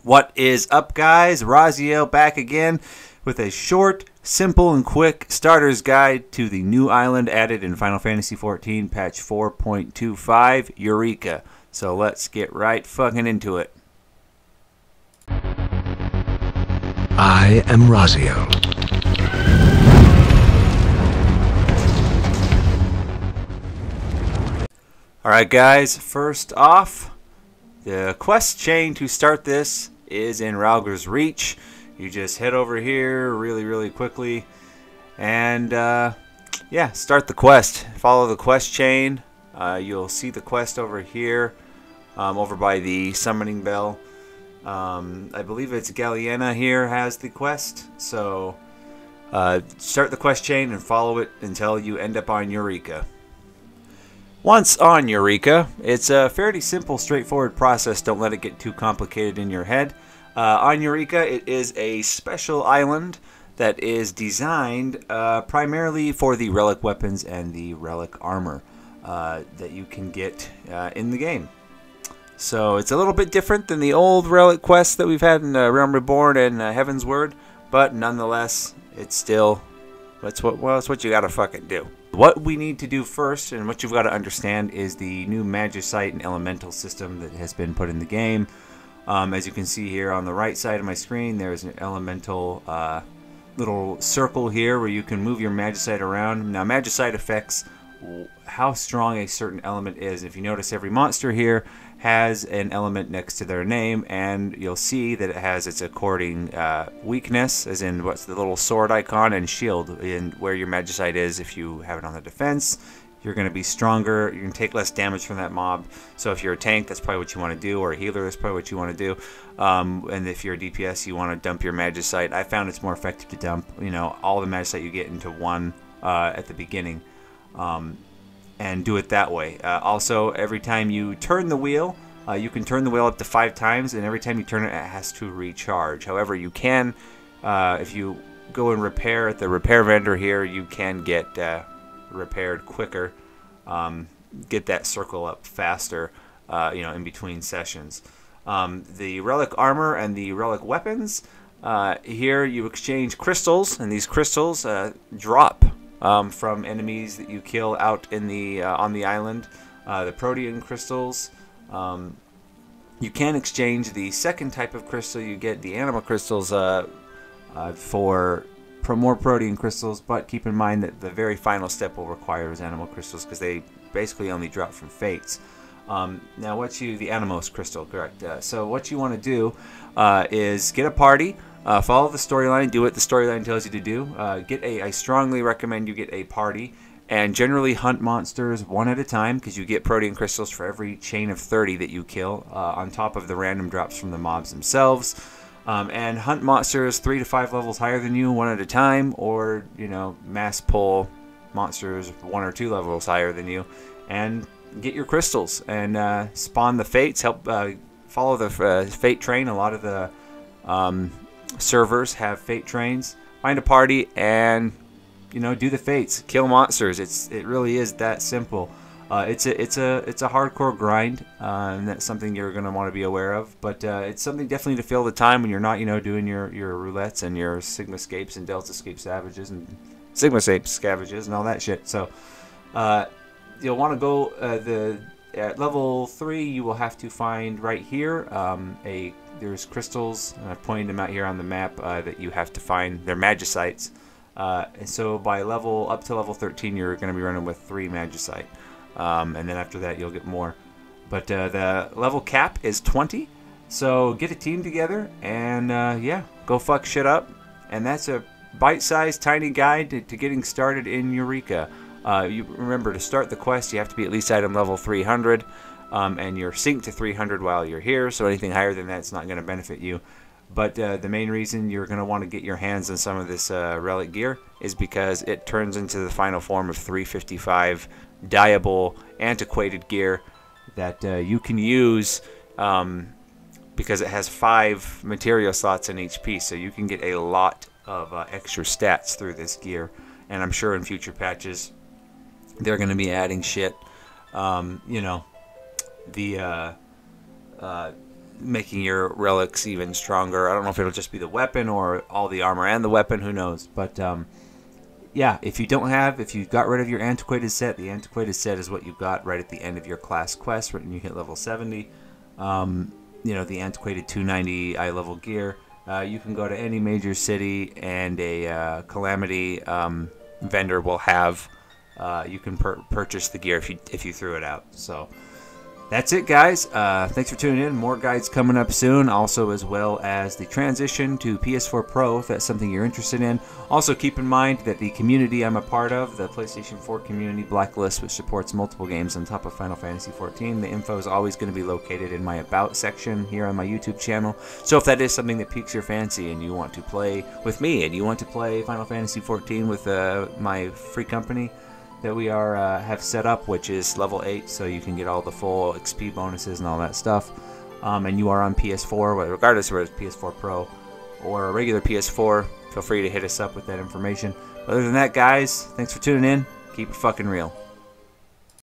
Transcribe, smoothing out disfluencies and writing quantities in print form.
What is up, guys? Raziel back again with a short, simple, and quick starter's guide to the new island added in Final Fantasy XIV patch 4.25, Eureka. So let's get right fucking into it. I am Raziel. Alright, guys, first off, the quest chain to start this is in Ralger's Reach. You just head over here really quickly and yeah, start the quest. Follow the quest chain. You'll see the quest over here, over by the summoning bell. I believe it's Galliena here has the quest, so start the quest chain and follow it until you end up on Eureka. Once on Eureka, it's a fairly simple, straightforward process. Don't let it get too complicated in your head. On Eureka, it is a special island that is designed primarily for the relic weapons and the relic armor that you can get in the game. So it's a little bit different than the old relic quests that we've had in Realm Reborn and Heaven's Word, but nonetheless, it's still it's what you gotta fucking do. What we need to do first, and what you've got to understand, is the new Magicite and Elemental system that has been put in the game. As you can see here on the right side of my screen, there's an Elemental little circle here where you can move your Magicite around. Now, Magicite affects how strong a certain element is. If you notice, every monster here has an element next to their name, and you'll see that it has its according weakness, as in what's the little sword icon, and shield, in where your Magicite is. If you have it on the defense, you're going to be stronger. You can take less damage from that mob. So if you're a tank, that's probably what you want to do, or a healer, that's probably what you want to do. And if you're a DPS, you want to dump your Magicite. I found it's more effective to dump, all the Magicite you get into one at the beginning. And do it that way. Also, every time you turn the wheel, you can turn the wheel up to 5 times, and every time you turn it, it has to recharge. However, you can, if you go and repair at the repair vendor here, you can get repaired quicker, get that circle up faster, in between sessions. The relic armor and the relic weapons, here you exchange crystals, and these crystals drop from enemies that you kill out in the on the island. The protean crystals. You can exchange the second type of crystal. You get the animal crystals for more protean crystals, but keep in mind that the very final step will require is animal crystals, because they basically only drop from fates. Now, the Animos crystal, correct? So what you want to do is get a party. Follow the storyline, do what the storyline tells you to do. I strongly recommend you get a party, and generally hunt monsters one at a time, because you get protean crystals for every chain of 30 that you kill, on top of the random drops from the mobs themselves. And hunt monsters 3 to 5 levels higher than you one at a time, or mass pull monsters 1 or 2 levels higher than you, and get your crystals and spawn the fates. Help follow the fate train. A lot of the servers have fate trains. Find a party and do the fates, kill monsters. It really is that simple. It's a hardcore grind, and that's something you're gonna want to be aware of. But it's something definitely to fill the time when you're not doing your roulettes and your Sigmascapes and Deltascape savages and Sigmascape scavages and all that shit. So you'll want to go at level 3. You will have to find right here there's crystals, and I've pointed them out here on the map, that you have to find. They're Magicites, and so by up to level 13, you're going to be running with 3 Magicite, and then after that you'll get more. But the level cap is 20, so get a team together and yeah, go fuck shit up. And that's a bite-sized, tiny guide to getting started in Eureka. You remember, to start the quest, you have to be at least item level 300. And you're synced to 300 while you're here, so anything higher than that's not going to benefit you. But the main reason you're going to want to get your hands on some of this relic gear is because it turns into the final form of 355 dyeable, antiquated gear that you can use, because it has 5 material slots in each piece, so you can get a lot of extra stats through this gear. And I'm sure in future patches they're going to be adding shit. making your relics even stronger. I don't know if it'll just be the weapon or all the armor and the weapon, who knows. But yeah, if you got rid of your antiquated set, the antiquated set is what you got right at the end of your class quest when you hit level 70. You know, the antiquated 290 eye level gear. You can go to any major city and a Calamity vendor will have. You can purchase the gear if you threw it out. So that's it, guys. Thanks for tuning in. More guides coming up soon, also as well as the transition to PS4 Pro, if that's something you're interested in. Also, keep in mind that the community I'm a part of, the PlayStation 4 community, BlackList, which supports multiple games on top of Final Fantasy XIV, the info is always going to be located in my About section here on my YouTube channel. So if that is something that piques your fancy and you want to play with me and you want to play Final Fantasy XIV with my free company that we have set up, which is level 8, so you can get all the full XP bonuses and all that stuff, and you are on PS4, regardless of whether it's PS4 Pro or a regular PS4, feel free to hit us up with that information. Other than that, guys, thanks for tuning in. Keep it fucking real.